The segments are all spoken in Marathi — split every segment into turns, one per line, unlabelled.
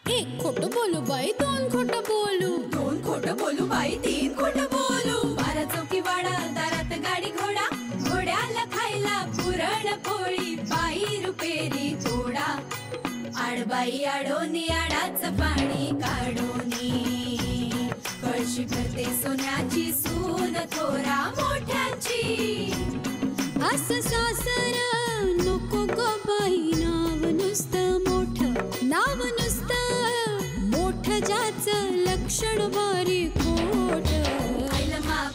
एक खोटं बोलू बाई, दोन खोटं बोलू,
दोन खोटं बोलू बाई, तीन खोटं बोलू. 12 चौकी वाडा, दारात गाडी घोडा, घोड्याला खायला पुरण पोळी, बाई रुपेरी थोडा. आडबाई आडोनी आडाच पाणी काढोनी, कळशी भरते सोन्याची सून थोरा मोठ्याची.
असं सासर नको ग बाई, नाव नुसतं मोठं, नाव नुसतं मोठं, ज्याचं लक्षण बारी खोट.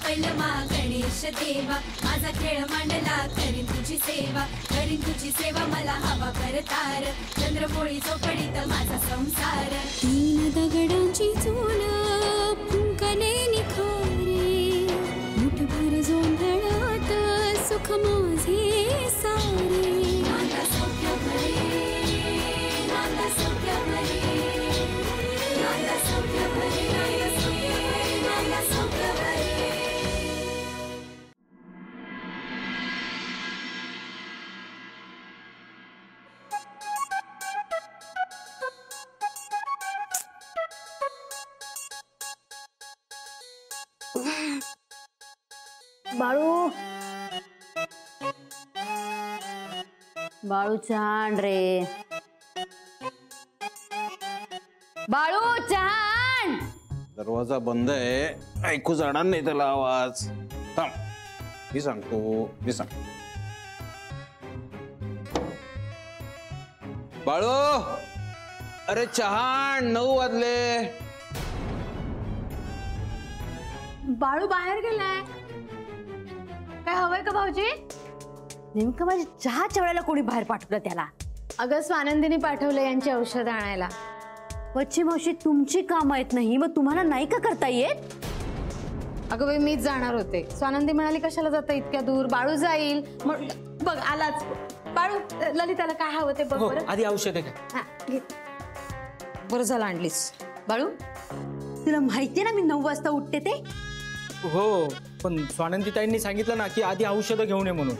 पैलमा गणेश देवा, माझा खेळ मांडला, करीन तुझी सेवा, करीन तुझी सेवा, मला हवा करतार, चंद्रपोळी चौकडीत माझा संसार.
3 दगडांची चूल फुंकले निखारे, मुठभर जोंधळात सुख माझे सारे.
नांदा सौख्य भरे, नांदा सौख्य भरे, नांदा सौख्य भरे, नांदा सौख्य भरे.
बाळू, बाळू छान रे, बाळू छान.
दरवाजा बंद आहे, ऐकू जाणार नाही त्याला आवाज. थांब, मी सांगतो. बाळू, अरे चहान, 9 वाजले.
बाळू बाहेर गेलाय. काय हवंय का भाऊजी? नेमकं माझ्या चहाच्या वेळेला कोणी बाहेर पाठवलं त्याला?
अगं स्वानंदीने पाठवलं यांची औषध आणायला.
वच्ची मावशी, तुमची कामं आहेत नाही, मग तुम्हाला नाही का करता येत?
अगं बाई, मीच जाणार होते. स्वानंदी म्हणाली कशाला जाता इतक्या दूर, बाळू जाईल. बघ आलाच. बाळू, ललिताला काय हवं ते बघ बरं.
आधी औषध आहे का?
हा, घे. बरं झालं आणलीस.
बाळू, तुला माहितीये ना मी 9 वाजता उठते ते?
हो, पण स्वानंदीताईंनी सांगितलं ना की आधी औषधं घेऊन ये म्हणून.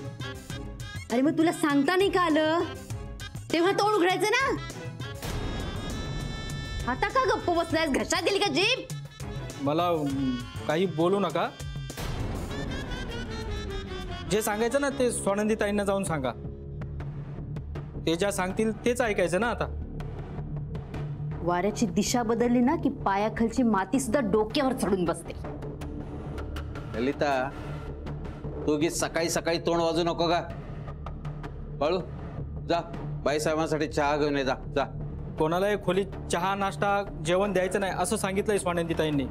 अरे मग तुला सांगता नाही का आलं? तेव्हा तोंड उघडायचं ना. आता का गप्प बसलायस? घशात गेली का जीभ?
मला काही बोलू नका. जे सांगायचं ना ते स्वानंदीताईंना जाऊन सांगा. ते ज्या सांगतील तेच ऐकायचं ना. आता
वाऱ्याची दिशा बदलली ना की पायाखालची माती सुद्धा डोक्यावर चढून बसते.
ललिता, तू गी सकाळी सकाळी तोंड वाजू नको का. बाळू, जा बाईसाहेबांसाठी चहा घेऊन ये. जा.
कोणालाही खोलीत चहा नाश्ता जेवण द्यायचं नाही असं सांगितलंय स्वानंदीताईंनी.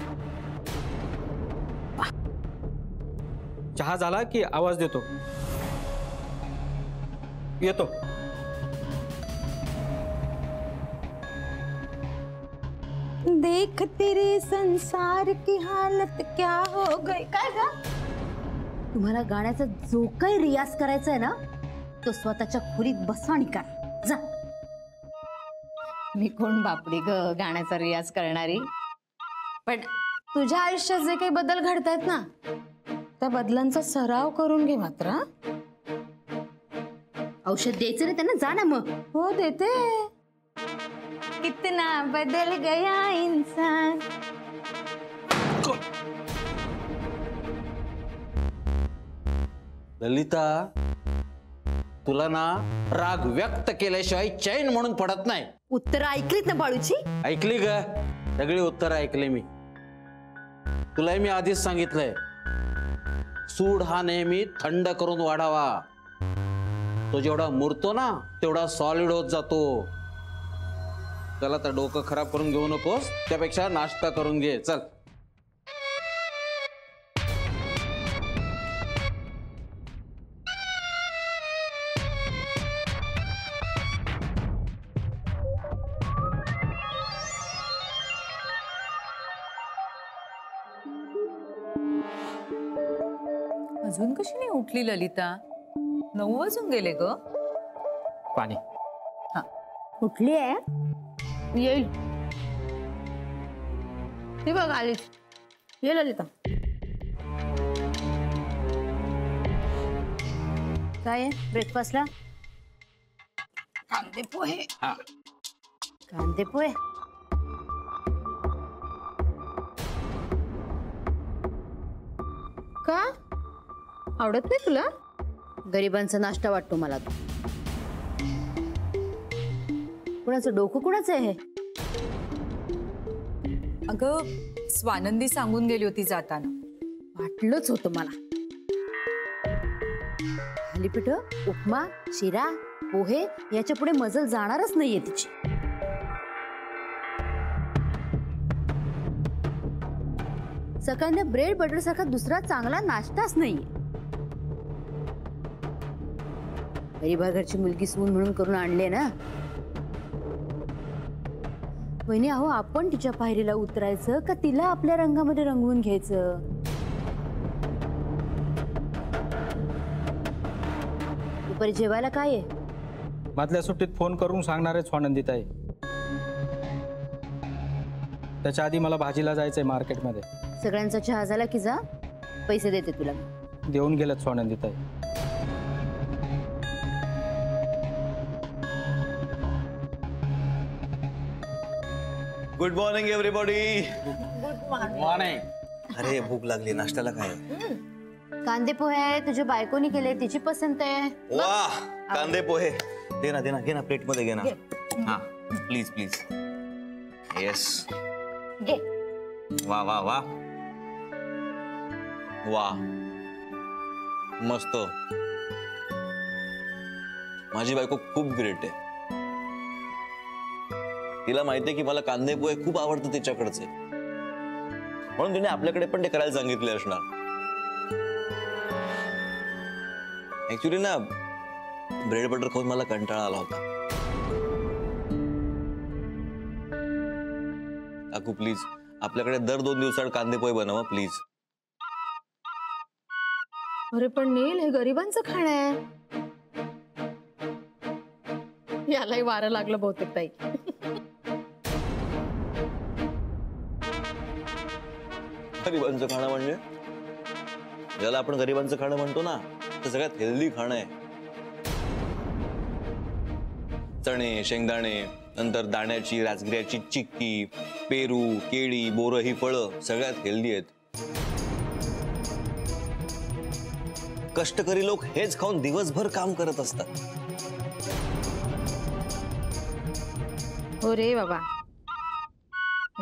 चहा झाला की आवाज देतो. येतो.
देख तेरे संसार की हालत क्या हो गई.
काय ग? तुम्हाला गाण्याचा जो काही रियाज करायचा आहे ना, तो स्वतःच्या खोलीत बसा आणि करा. जा.
मी कोण बापडी ग गाण्याचा रियाज करणारी. पण तुझ्या आयुष्यात जे काही बदल घडतायत ना, त्या बदलांचा सराव करून घे मात्र.
औषध द्यायचं ना त्यांना. जा ना मग.
हो, देते. कितना बदल गया इंसान.
ललिता, तुला ना राग व्यक्त केल्याशिवाय चैन म्हणून पडत नाही.
उत्तर ऐकलीत ना बाळूची?
ऐकली ग, सगळी उत्तर ऐकली मी. तुलाही मी आधीच सांगितलंय, सूड हा नेहमी थंड करून वाढावा. तो जेवढा मुरतो ना तेवढा सॉलिड होत जातो. त्याला तर डोकं खराब करून घेऊ नकोस, त्यापेक्षा नाश्ता करून घे. चल.
अजून कशी नाही उठली ललिता? 9 वाजून गेले ग.
पाणी.
हा,
उठली आहे.
येईल. ती बघ आलीच. ये ललिता.
काय ब्रेकफास्टला?
कांदे पोहे.
कांदे पोहे
का आवडत नाही तुला?
गरिबांचा नाश्ता वाटतो मला तो. कुणाचं डोकं कुणाचं आहे हे?
अगं स्वानंदी सांगून गेली होती जाताना.
वाटलंच होतं मला. थालीपीठ, उपमा, शिरा, पोहे याच्या पुढे मजल जाणारच नाहीये तिची. सकाळी ब्रेड बटर सारखा दुसरा चांगला नाश्ताच नाहीये. गरीबा घरची मुलगी सून म्हणून करून आणले ना. वहिनी अहो, आपण तिच्या पायरीला उतरायचं का तिला आपल्या रंगामध्ये रंगवून घ्यायचं? दुपारी जेवायला काय आहे?
मधल्या सुट्टीत फोन करून सांगणार आहे स्वानंदीताई. त्याच्या आधी मला भाजीला जायचंय मार्केटमध्ये.
सगळ्यांचा चहा झाला की जा, पैसे देते तुला.
देऊन गेल्यात स्वानंदीताई.
Good morning everybody.
मॉर्निंग.
अरे भूक लागली, नाश्त्याला काय?
कांदे पोहे आहे, तुझ्या बायकोनी केले, तिची पसंत आहे.
वाह, कांदे पोहे. दे ना घे ना प्लेट मध्ये घे ना. हा प्लीज प्लीज. येस.
घे.
वा वा वा वा, मस्त. माझी बायको खूप ग्रेट आहे. तिला माहितीये की मला कांदे पोहे खूप आवडतं तिच्याकडचे, म्हणून तिने आपल्याकडे पण ते करायला सांगितले असणार. ऍक्च्युली ना ब्रेड बटर खाऊन मला कंटाळा आला होता. काकू प्लीज आपल्याकडे दर 2 दिवसात कांदे पोहे बनवा प्लीज.
अरे पण नील, हे गरिबांचं खाणं आहे. यालाही वारं लागलं बहुतेक ताई.
गरिबांचं खाणं म्हणजे ज्याला आपण गरिबांचं खाणं म्हणतो ना, ते सगळ्यात हेल्दी खाणं आहे. चणे, शेंगदाणे, नंतर दाण्याची राजगिऱ्याची चिक्की, पेरू, केळी, बोरं ही फळं सगळ्यात हेल्दी आहेत. कष्टकरी लोक हेच खाऊन दिवसभर काम करत असतात.
हो रे बाबा,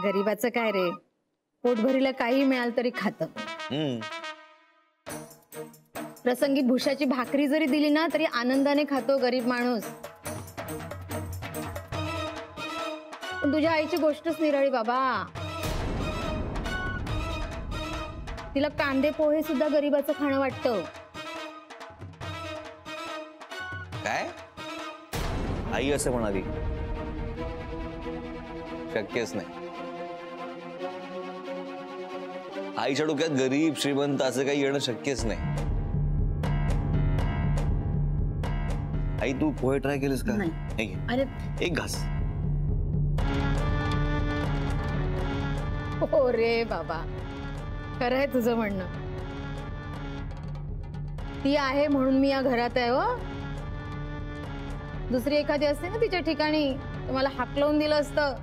गरीबाचं काय रे, पोटभरीला काही मिळालं तरी खातं. प्रसंगी भुशाची भाकरी जरी दिली ना तरी आनंदाने खातो गरीब माणूस. पण तुझ्या आईची गोष्टच निराळी बाबा. तिला कांदे पोहे सुद्धा गरीबाचं खाणं वाटतं.
काय आई असं म्हणाली? शक्यच नाही. आईच्या डोक्यात गरीब श्रीमंत असं काही येणं शक्यच नाही. आई तू पोहे ट्राय केलेस का?
नाही. अरे
एक घास.
हो रे बाबा, खरं आहे तुझं म्हणणं. ती आहे म्हणून मी या घरात आहे. हो, दुसरी एखादी असते ना तिच्या ठिकाणी तर मला हाकलवून दिलं असतं.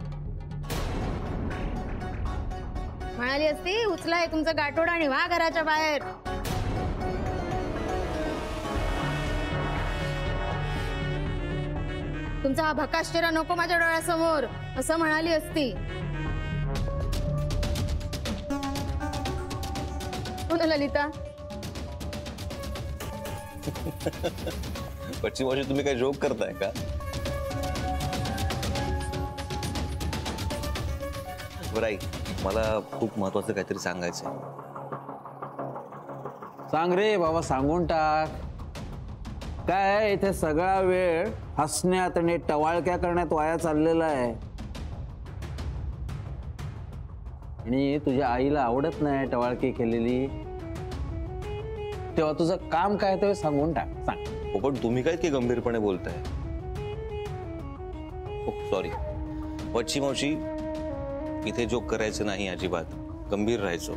म्हणाली असती, उचलाय तुमचा गाठोडा आणि व्हा घराच्या बाहेर. तुमचा हा भकास चेहरा नको माझ्या डोळ्यासमोर, असं म्हणाली असती. हो ना ललिता?
बच्ची मावशी तुम्ही काय जोक करताय का? बरं आई, मला खूप महत्वाचं काहीतरी सांगायचंय.
सांग रे बाबा, सांगून टाक. काय इथे सगळा वेळ हसण्यात आणि टवाळक्या करण्यात वाया चाललेला आहे. आणि तुझ्या आईला आवडत नाही टवाळकी केलेली, तेव्हा तुझं काम काय ते सांगून टाक. सांग.
हो पण तुम्ही काय की गंभीरपणे बोलताय. सॉरी बच्ची मावशी, इथे जोक करायचं नाही अजिबात, गंभीर राहायचो.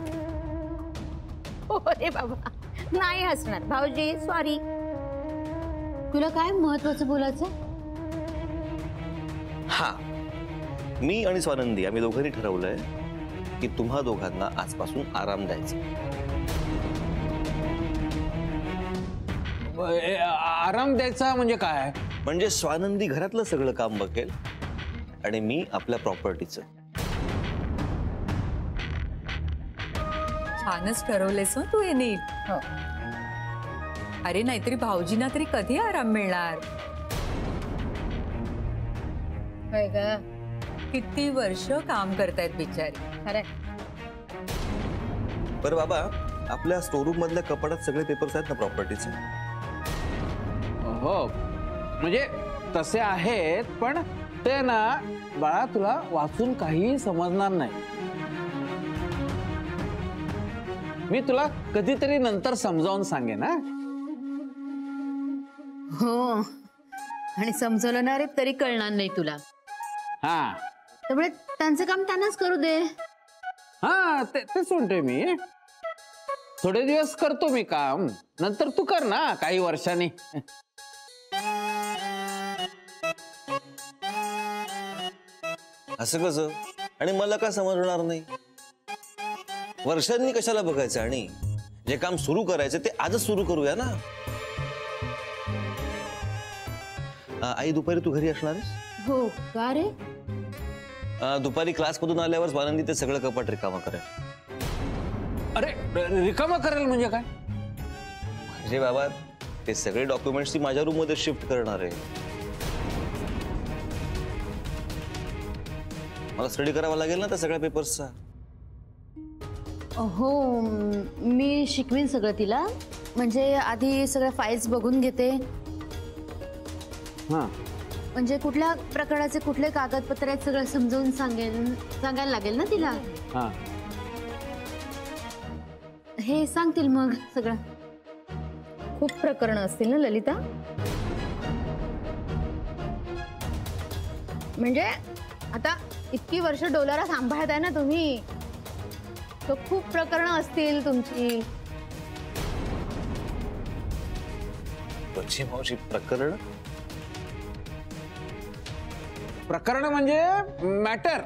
हो रे बाबा, नाही हसणार. भाऊजी सॉरी.
तुला काय महत्वाचं बोलायचं?
हा, मी आणि स्वानंदी आम्ही दोघांनी ठरवलंय की तुम्हा दोघांना आजपासून आराम द्यायचा.
आराम द्यायचा म्हणजे काय?
म्हणजे स्वानंदी घरातलं सगळं काम बघेल आणि मी आपल्या प्रॉपर्टीचं.
छानच ठरवलेस हं तू हे नीट. अरे नाहीतरी भाऊजींना तरी कधी आराम मिळणार.
काय ग?
किती वर्ष काम करतायत बिचारी.
खरंय.
बरं बाबा, आपल्या स्टोरूम मधल्या कपाटात सगळे पेपर्स आहेत ना प्रॉपर्टीचे?
हो म्हणजे तसे आहेत, पण ते ना बाळा तुला वाचून काही समजणार नाही. मी तुला कधीतरी नंतर समजावून सांगेन. ना
हो, आणि समजवलं ना रे तरी कळणार नाही तुला.
हा
त्यामुळे त्यांचं काम त्यांनाच करू दे.
हा तेच म्हणतोय मी. थोडे दिवस करतो मी काम, नंतर तू कर ना काही वर्षांनी.
असं कसं? आणि मला का समजणार नाही? वर्षांनी कशाला बघायचं? आणि जे काम सुरू करायचं ते आजच सुरू करूया ना. आई दुपारी तू घरी असणार आहेस?
हो का रे?
दुपारी क्लास मधून आल्यावर स्वानंदी ते सगळं कपाट रिकामा करेल.
अरे रिकामा करेल म्हणजे काय?
म्हणजे बाबा ते सगळे डॉक्युमेंट्स ती माझ्या रूम मध्ये शिफ्ट करणार आहे. मला स्टडी करावा लागेल ना त्या सगळ्या पेपर्सचा.
हो, मी शिकवीन सगळं तिला. म्हणजे आधी सगळ्या फाईल्स बघून घेते.
हा
म्हणजे कुठल्या प्रकाराचे कुठले कागदपत्र आहेत सगळं समजावून सांगायला लागेल ना तिला.
हा
हे सांगतील मग सगळं.
खूप प्रकरण असतील ना ललिता?
म्हणजे आता इतकी वर्ष डोलारा सांभाळत आहे ना तुम्ही, तो खूप प्रकरणं असतील तुमची.
बच्ची मावशी, प्रकरण?
प्रकरण म्हणजे मॅटर.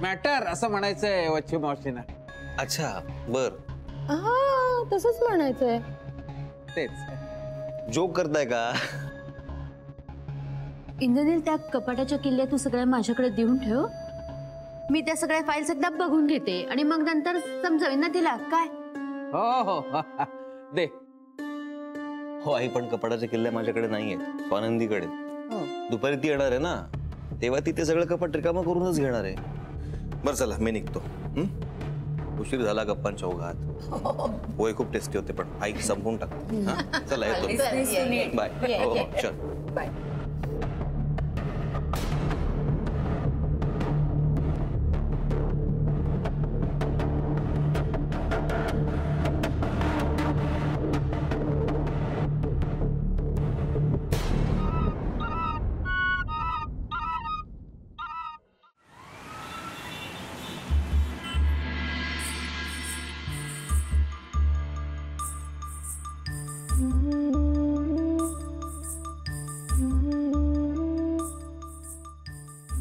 मॅटर असं म्हणायचंय वच्छी मावशीना.
अच्छा बर.
हा तसंच म्हणायचंय.
तेच.
जोक करताय का?
इंद्रनील, त्या कपाटाच्या किल्ल्या तू सगळ्या माझ्याकडे देऊन ठेव. मी त्या सगळ्या फाईल्स एकदा बघून घेते आणि मग नंतर समजावीन ना तिला. काय?
हो दे.
हो आई, पण कपाटाच्या किल्ल्या माझ्याकडे नाहीये, स्वानंदीकडे. दुपारी ती येणार आहे ना, तेव्हा ती ते सगळं कपाट रिकामं करूनच घेणार आहे. बरं चला मी निघतो. उशीर झाला गप्पांच्या ओघात. पोहे खूप टेस्टी होते, पण आई संपून टाकतो. चला येतो. बाय. हो चल
बाय.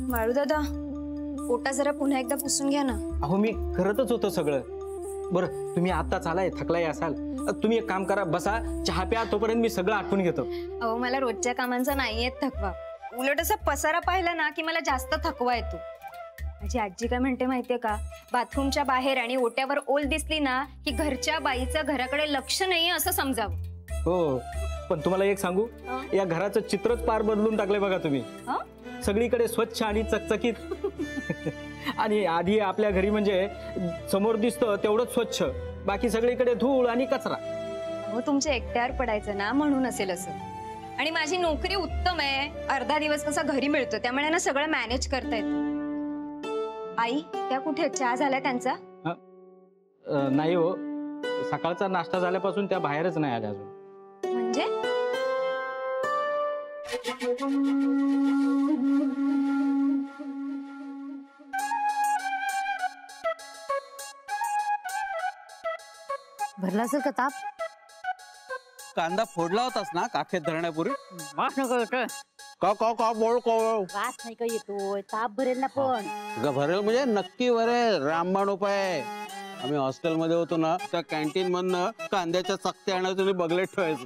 माळू दादा, पोटा जरा पुन्हा एकदा पुसून घ्या ना.
अहो मी करतच होतो सगळं. बरं तुम्ही आत्ताच आलाय, थकलाय असाल, तुम्ही एक काम करा, बसा चहा प्या, तोपर्यंत मी सगळं आठवून घेतो.
अहो मला रोजच्या कामांचा नाहीये थकवा. उलट असा पसारा पाहिला ना की मला जास्त थकवा येतो. माझी आजी काय म्हणते माहितीये का, बाथरूमच्या बाहेर आणि ओट्यावर ओल दिसली ना की घरच्या बाईचं घराकडे लक्ष नाहीये असं समजावं.
हो, पण तुम्हाला एक सांगू, या घराचं चित्रच पार बदलून टाकलंय बघा तुम्ही. सगळीकडे स्वच्छ आणि चकचकीत. आणि आधी आपल्या घरी म्हणजे समोर दिसतं तेवढंच स्वच्छ, बाकी सगळीकडे धूळ आणि कचरा.
हो तुमच्या एकट्यावर पडायचं ना म्हणून असेल असं. आणि माझी नोकरी उत्तम आहे, अर्धा दिवस कसा घरी मिळतो, त्यामुळे ना सगळं मॅनेज करता येतं. आई त्या कुठे? चहा झालाय त्यांचा?
नाही हो, सकाळचा नाश्ता झाल्यापासून त्या बाहेरच नाही आल्या अजून.
म्हणजे
भरला असेल का ताप?
कांदा फोडला होतास ना काखेत धरण्यापूर्वी?
माफ नको.
का बोल को
वास नाही का येतोय, ताप भरेल ना पण.
भरेल म्हणजे नक्की भरेल, रामबाण उपाय. आम्ही हॉस्टेलमध्ये होतो ना, त्या कॅन्टीन मधनं कांद्याच्या चकत्या आणायचो आणि बगलेट ठेवायचो.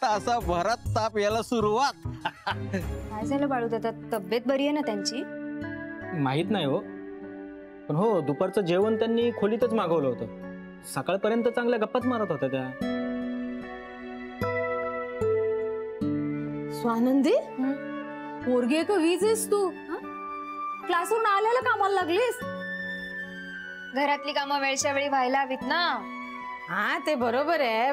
असा भरात ताप यायला सुरुवात.
काय झालं बाळू दादा, तब्येत बरी आहे ना त्यांची?
माहित नाही हो, पण हो दुपारचं जेवण त्यांनी खोलीतच मागवलं होतं. सकाळपर्यंत चांगल्या गप्पाच मारत होत्या त्या.
स्वानंदी, पोरगी आहे का वीज आहेस तू? क्लासवरून आल्याला कामाला लागलीस?
घरातली कामं वेळच्या वेळी व्हायला हवीत ना.
हा ते बरोबर आहे,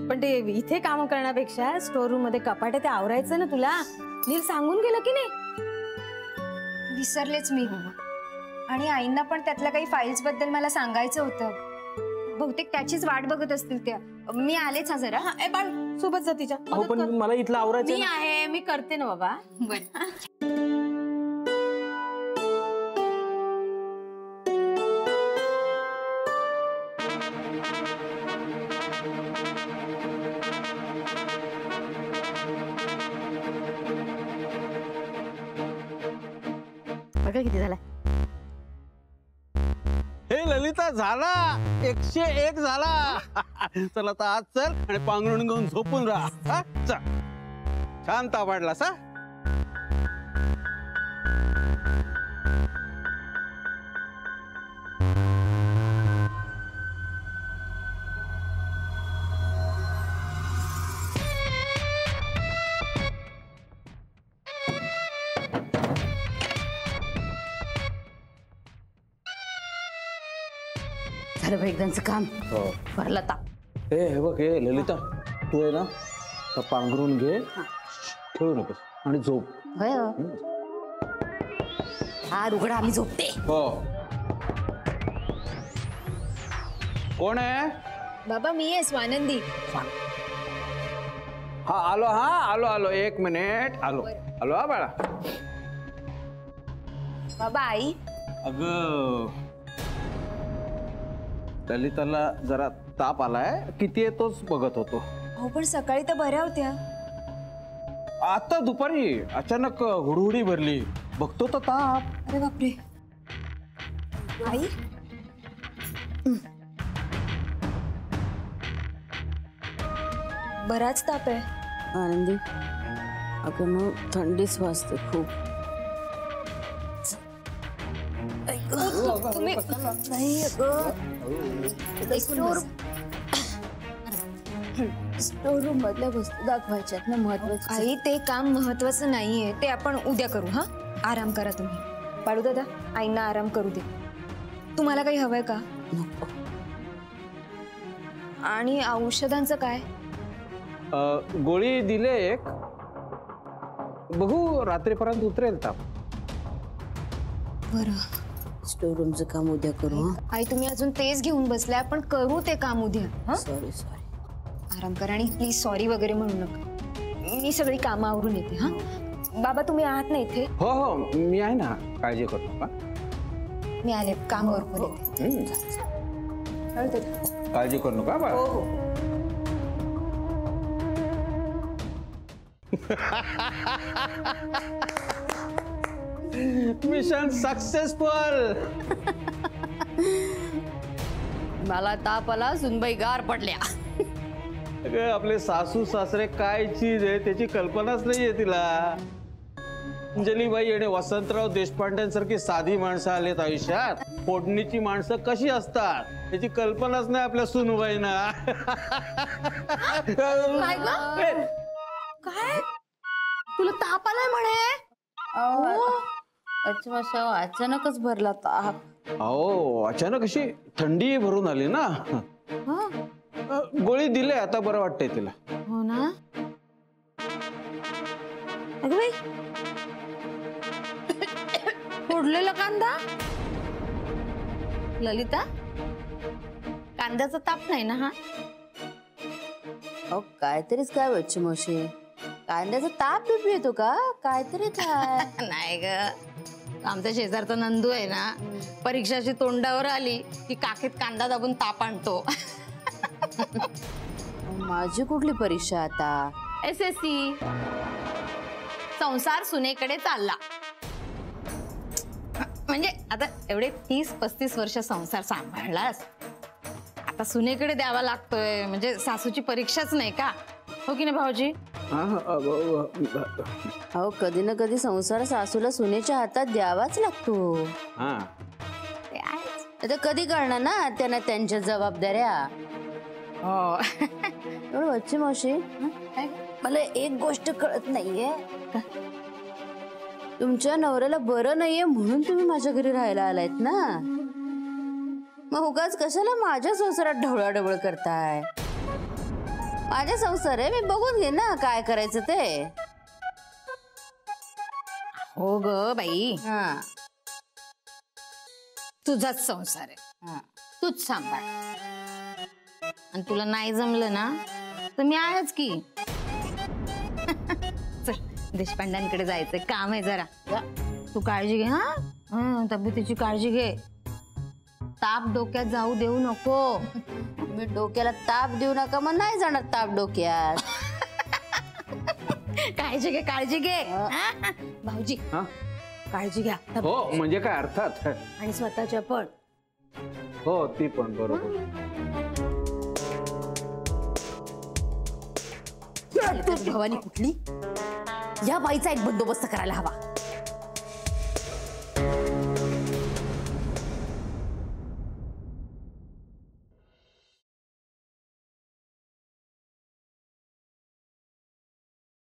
पण ते इथे काम करण्यापेक्षा स्टोर रूम मध्ये कपाट ते आवरायचं ना तुला. नील सांगून गेलं की नाही?
विसरलेच मी. आणि आईंना पण त्यातल्या काही फाईल्स बद्दल मला सांगायचं होतं. बहुतेक त्याचीच वाट बघत असतील त्या. मी आलेच हा जरा.
ए बाळ, सोबत जा तिच्या.
हो पण मला इथलं आवरायचं
मी आहे, मी करते ना बाबा. बघा किती झाला.
हे ललिता, झाला 101 झाला. चला आता आज चल आणि पांघरून घेऊन झोपून राहा. हा? चल, छान ताप वाढलास. हा,
झालं बाई एकदांचं काम. भरला ताप.
हे बघ, हे ललिता, तू आहे ना तर पांघरून घे, ठेवू नकोस आणि झोप.
हा उघडा, आम्ही झोपते.
हो. कोण आहे?
बाबा मी आहे स्वानंदी.
हा आलो, आलो 1 मिनिट. आलो हा बाळा.
बाबा आई.
अगं ललिताला जरा ताप आलाय, किती येतोच बघत होतो.
हो पण सकाळी तर बऱ्या होत्या.
आता दुपारी अचानक हुडहुडी भरली, बघतो तर ताप.
अरे बापरे. आई बराच ताप आहे.
आनंदी, अगं मग थंडीच वाजते खूप.
तुम्ही
नाही स्टोर रूम मधल्या वस्तू दाखवायच्यात ना महत्वाचं.
आई ते काम महत्वाचं नाहीये, ते आपण उद्या करू. हा, आराम करा तुम्ही. बाळू दादा, आईंना आराम करू दे. तुम्हाला काही हवंय का?
नको.
आणि औषधांचं काय?
गोळी दिले एक, बघू रात्रीपर्यंत उतरेल ताप.
बरं,
स्टोर रूमचं काम उद्या करू.
आई तुम्ही अजून तेच घेऊन बसलाय, आपण करू ते काम उद्या.
सॉरी.
आराम करा आणि प्लीज सॉरी वगैरे म्हणू नका. मी सगळी कामं आवरून येते. हा बाबा, तुम्ही आहात ना इथे?
हो मी आहे ना, काळजी करू नका.
मी आले, काम आवरून येते.
काळजी करू नका बाळा.
हो.
Mission successful.
मला ताप आला, सुनबाई गार पडल्या.
आपले सासू सासरे काय चीज आहे त्याची कल्पनाच नाहीये तिला. अंजलीबाई आणि वसंतराव देशपांड्यांसारखी साधी माणसं आलेत आयुष्यात. फोडणीची माणसं कशी असतात त्याची कल्पनाच नाही आपल्या सुनबाईंना.
काय तुला ताप आलाय म्हणे? अच्छा, अचानकच भरला ताप.
अहो अचानक अशी थंडी भरून आली ना. गोळी दिले, आता बरं वाटतंय तिला.
हो ना. अगं बाई, फोडलेला कांदा. ललिता, कांद्याचा ताप नाही ना हा? अहो काहीतरीच काय बच्ची मावशी, कांद्याचा ताप बिप येतो का? काहीतरी काय. नाही ग, आमच्या शेजारचा नंदू आहे ना, परीक्षाची तोंडावर आली की काखेत कांदा दाबून ताप आणतो. माझी कुठली परीक्षा आता? SSC.
संसार सुनेकडे चालला. म्हणजे आता एवढे 30-35 वर्ष संसार सांभाळलास, आता सुनेकडे द्यावा लागतोय म्हणजे सासूची परीक्षाच नाही का? हो की नाही भाऊजी?
अहो कधी ना कधी संसार सासूला सुनेच्या हातात द्यावाच लागतो.
ते आहेच.
आता कधी करणार ना त्यांना त्यांच्या जबाबदाऱ्या.
हो.
एवढं वच्ची मावशी, मला एक गोष्ट कळत नाहीये. तुमच्या नवऱ्याला बरं नाहीये म्हणून तुम्ही माझ्या घरी राहायला आलायत ना, मग उगाच कशाला माझ्या संसारात ढवळाढवळ करताय? माझा संसार आहे, मी बघून घे ना काय करायचं ते.
हो ग बाई,
हा
तुझाच संसार आहे, तूच सांभाळ. आणि तुला नाही जमलं ना तर मी आहेच की. चल देशपांड्यांकडे जायचंय, काम आहे जरा. तू काळजी घे. हा तब्येतीची काळजी घे. ताप डोक्यात जाऊ देऊ नको.
मी डोक्याला ताप देऊ नका, मग नाही जाणार ताप डोक्यात.
काळजी घे, काळजी घे. भाऊजी काळजी घ्या.
हो म्हणजे काय अर्थात.
आणि स्वतःच्या पण.
हो ती पण बरोबर.
भवानी कुठली या बाईचा एक बंदोबस्त करायला हवा.